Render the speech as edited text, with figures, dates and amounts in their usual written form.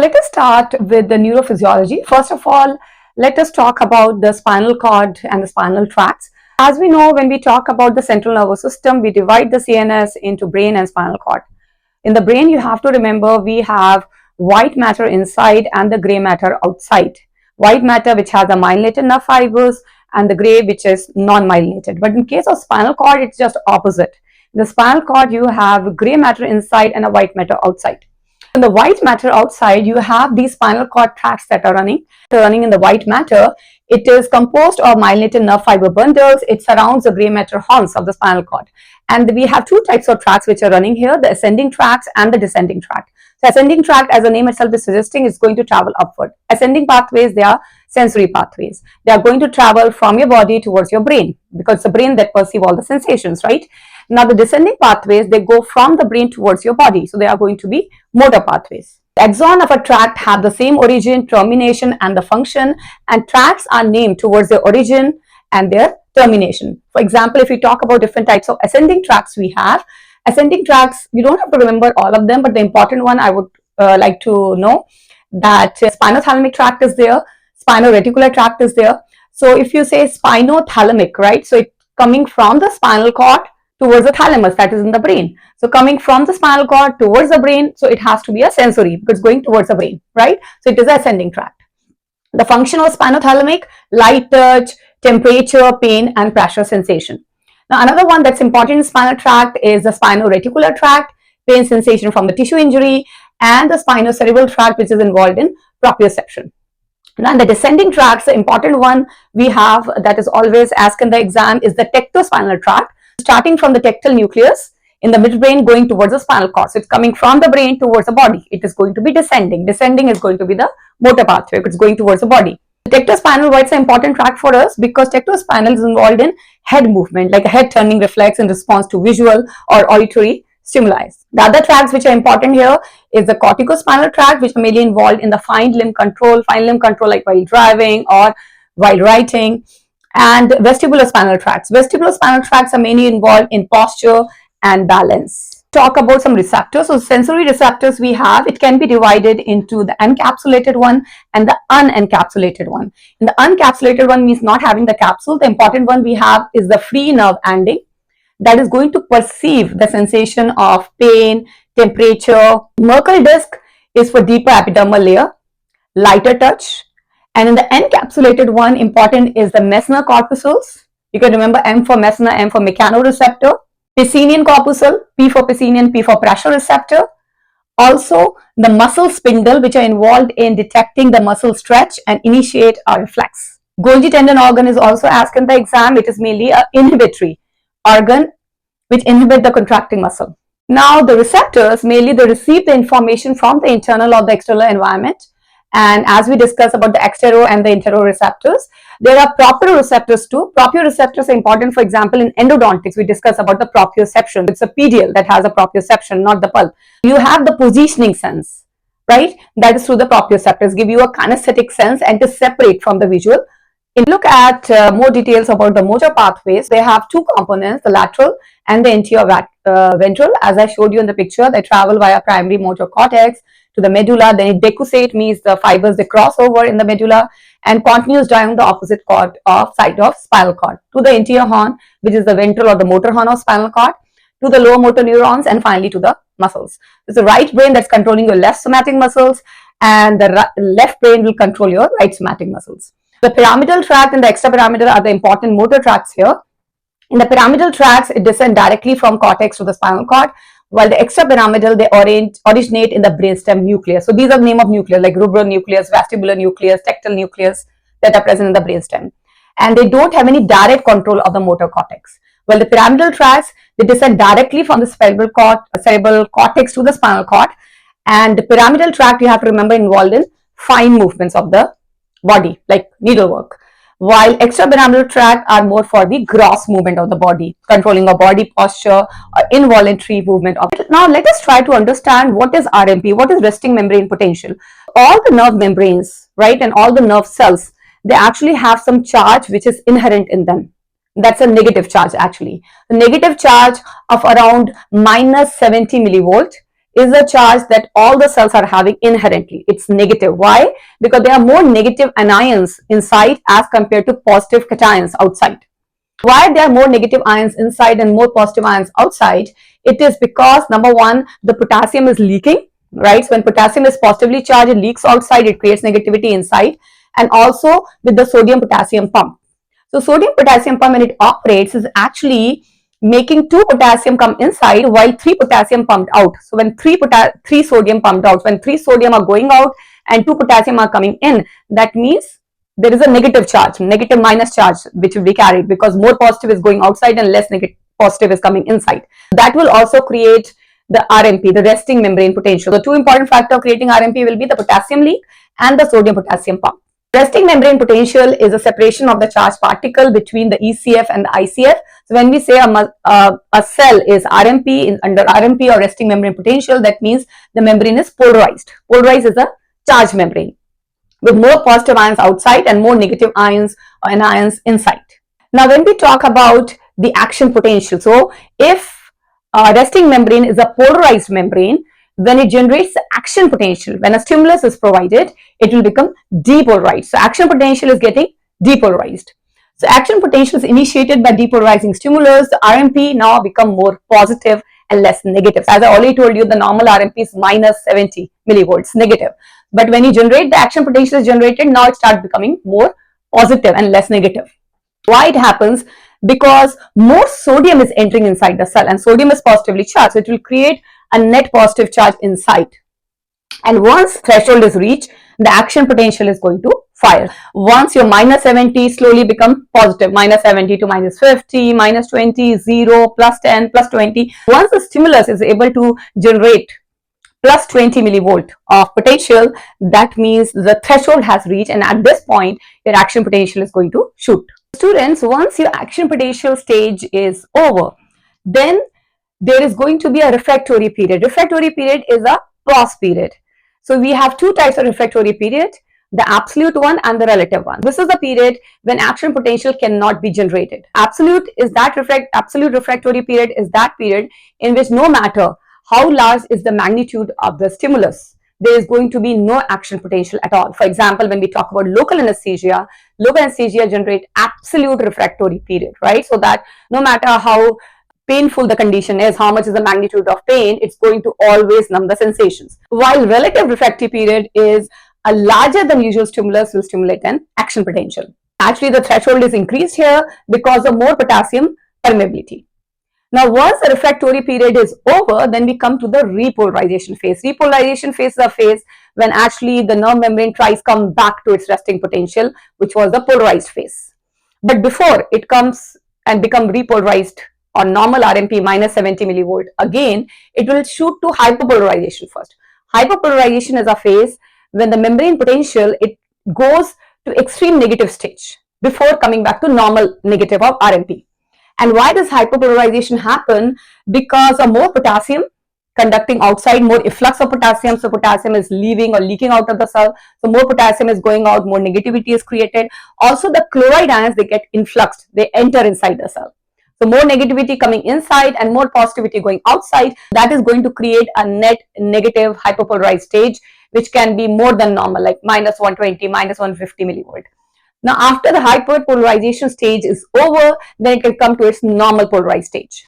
Let us start with the neurophysiology. First of all, let us talk about the spinal cord and the spinal tracts. As we know, when we talk about the central nervous system, we divide the CNS into brain and spinal cord. In the brain, you have to remember we have white matter inside and the gray matter outside. White matter which has the myelinated nerve fibers and the gray which is non-myelinated. But in case of spinal cord, it's just opposite. In the spinal cord, you have gray matter inside and a white matter outside. In the white matter outside, you have these spinal cord tracts that are running in the white matter. It is composed of myelinated nerve fiber bundles. It surrounds the gray matter horns of the spinal cord. And we have two types of tracts which are running here, the ascending tracts and the descending tract. So ascending tract, as the name itself is suggesting, is going to travel upward. Ascending pathways, they are sensory pathways. They are going to travel from your body towards your brain, because it's the brain that perceives all the sensations, right? Now the descending pathways, they go from the brain towards your body. So they are going to be motor pathways. The axon of a tract have the same origin, termination, and the function, and tracts are named towards their origin and their termination. For example, if we talk about different types of ascending tracts we have, ascending tracts, you don't have to remember all of them, but the important one I would like to know that spinothalamic tract is there, spino-reticular tract is there. So if you say spinothalamic, right, so it's coming from the spinal cord towards the thalamus, that is in the brain. So coming from the spinal cord towards the brain, so it has to be a sensory because it's going towards the brain, right? So it is an ascending tract. The function of spinothalamic, light touch, temperature, pain, and pressure sensation. Now another one that's important in spinal tract is the spino-reticular tract, pain sensation from the tissue injury, and the spinocerebral tract, which is involved in proprioception. Now the descending tracts, the important one we have that is always asked in the exam is the tectospinal tract, starting from the tectal nucleus in the midbrain going towards the spinal cord. So it's coming from the brain towards the body. It is going to be descending. Descending is going to be the motor pathway. It's going towards the body. The tectospinal, why it's an important tract for us? Because tectospinal is involved in head movement, like a head turning reflex in response to visual or auditory stimuli. The other tracts which are important here is the corticospinal tract, which are mainly involved in the fine limb control like while driving or while writing, and vestibular spinal tracts. Vestibular spinal tracts are mainly involved in posture and balance. Talk about some receptors. So sensory receptors we have, it can be divided into the encapsulated one and the unencapsulated one. And the unencapsulated one means not having the capsule. The important one we have is the free nerve ending that is going to perceive the sensation of pain, temperature. Merkel disc is for deeper epidermal layer, lighter touch. And in the encapsulated one, important is the Meissner corpuscles. You can remember M for Meissner, M for mechanoreceptor. Pacinian corpuscle, P for Pacinian, P for pressure receptor. Also, the muscle spindle, which are involved in detecting the muscle stretch and initiate a reflex. Golgi tendon organ is also asked in the exam. It is mainly an inhibitory organ which inhibit the contracting muscle. Now, the receptors, mainly they receive the information from the internal or the external environment. And as we discuss about the extero and the interoreceptors, there are proprioceptors too. Proprioceptors are important. For example, in endodontics, we discuss about the proprioception. It's a PDL that has a proprioception, not the pulp. You have the positioning sense, right? That is through the proprioceptors, give you a kinesthetic sense and to separate from the visual. If you look at more details about the motor pathways, they have two components, the lateral and the anterior ventral. As I showed you in the picture, they travel via primary motor cortex to the medulla, then it decussate, means the fibers they cross over in the medulla and continues down the opposite cord of side of spinal cord to the anterior horn, which is the ventral or the motor horn of spinal cord, to the lower motor neurons, and finally to the muscles. It's the right brain that's controlling your left somatic muscles, and the left brain will control your right somatic muscles. The pyramidal tract and the extrapyramidal are the important motor tracts here. In the pyramidal tracts, it descends directly from cortex to the spinal cord, while the extrapyramidal, they originate in the brainstem nucleus. So these are the name of nucleus like rubral nucleus, vestibular nucleus, tectal nucleus that are present in the brainstem. And they don't have any direct control of the motor cortex. While the pyramidal tracts, they descend directly from the cerebral cortex to the spinal cord. And the pyramidal tract, you have to remember, involved in fine movements of the body like needlework. While extrapyramidal tract are more for the gross movement of the body, controlling a body posture or involuntary movement of it. Now let us try to understand what is RMP, what is resting membrane potential. All the nerve membranes, right, and all the nerve cells, they actually have some charge which is inherent in them. That's a negative charge actually. The negative charge of around minus 70 millivolt is a charge that all the cells are having inherently. It's negative. Why? Because there are more negative anions inside as compared to positive cations outside. Why there are more negative ions inside and more positive ions outside? It is because, number one, the potassium is leaking, right? So when potassium is positively charged, it leaks outside, it creates negativity inside, and also with the sodium potassium pump. So sodium potassium pump, when it operates, is actually making 2 potassium come inside while 3 potassium pumped out. So when 3 sodium pumped out, when 3 sodium are going out and 2 potassium are coming in, that means there is a negative charge, negative minus charge, which will be carried because more positive is going outside and less negative positive is coming inside. That will also create the RMP, the resting membrane potential. The 2 important factors of creating RMP will be the potassium leak and the sodium potassium pump. Resting membrane potential is a separation of the charged particle between the ECF and the ICF. So when we say a cell is RMP, under RMP or resting membrane potential, that means the membrane is polarized. Polarized is a charged membrane with more positive ions outside and more negative ions or anions inside. Now when we talk about the action potential, so if resting membrane is a polarized membrane, when it generates the action potential, when a stimulus is provided, it will become depolarized. So action potential is getting depolarized. So action potential is initiated by depolarizing stimulus. The RMP now become more positive and less negative. As I already told you, the normal RMP is minus 70 millivolts, negative. But when you generate the action potential is generated, now it starts becoming more positive and less negative. Why it happens? Because more sodium is entering inside the cell and sodium is positively charged. So it will create a net positive charge inside. And once threshold is reached, the action potential is going to fire. Once your minus 70 slowly become positive, minus 70 to minus 50, minus 20, 0, plus 10, plus 20. Once the stimulus is able to generate plus 20 millivolt of potential, that means the threshold has reached, and at this point your action potential is going to shoot. Students, once your action potential stage is over, then there is going to be a refractory period. Refractory period is a pause period. So we have 2 types of refractory period, the absolute one and the relative one. This is the period when action potential cannot be generated. Absolute refractory period is that period in which no matter how large is the magnitude of the stimulus, there is going to be no action potential at all. For example, when we talk about local anesthesia generate absolute refractory period, right? So that no matter how painful the condition is, how much is the magnitude of pain, it's going to always numb the sensations. While relative refractory period is a larger than usual stimulus will stimulate an action potential. Actually, the threshold is increased here because of more potassium permeability. Now, once the refractory period is over, then we come to the repolarization phase. Repolarization phase is a phase when actually the nerve membrane tries come back to its resting potential, which was the polarized phase. But before it comes and become repolarized on normal RMP minus 70 millivolt, again, it will shoot to hyperpolarization first. Hyperpolarization is a phase when the membrane potential, it goes to extreme negative stage before coming back to normal negative of RMP. And why does hyperpolarization happen? Because of more potassium conducting outside, more efflux of potassium. So potassium is leaving or leaking out of the cell. So more potassium is going out, more negativity is created. Also the chloride ions, they get influxed, they enter inside the cell. So more negativity coming inside and more positivity going outside. That is going to create a net negative hyperpolarized stage, which can be more than normal, like minus 120, minus 150 millivolt. Now, after the hyperpolarization stage is over, then it can come to its normal polarized stage.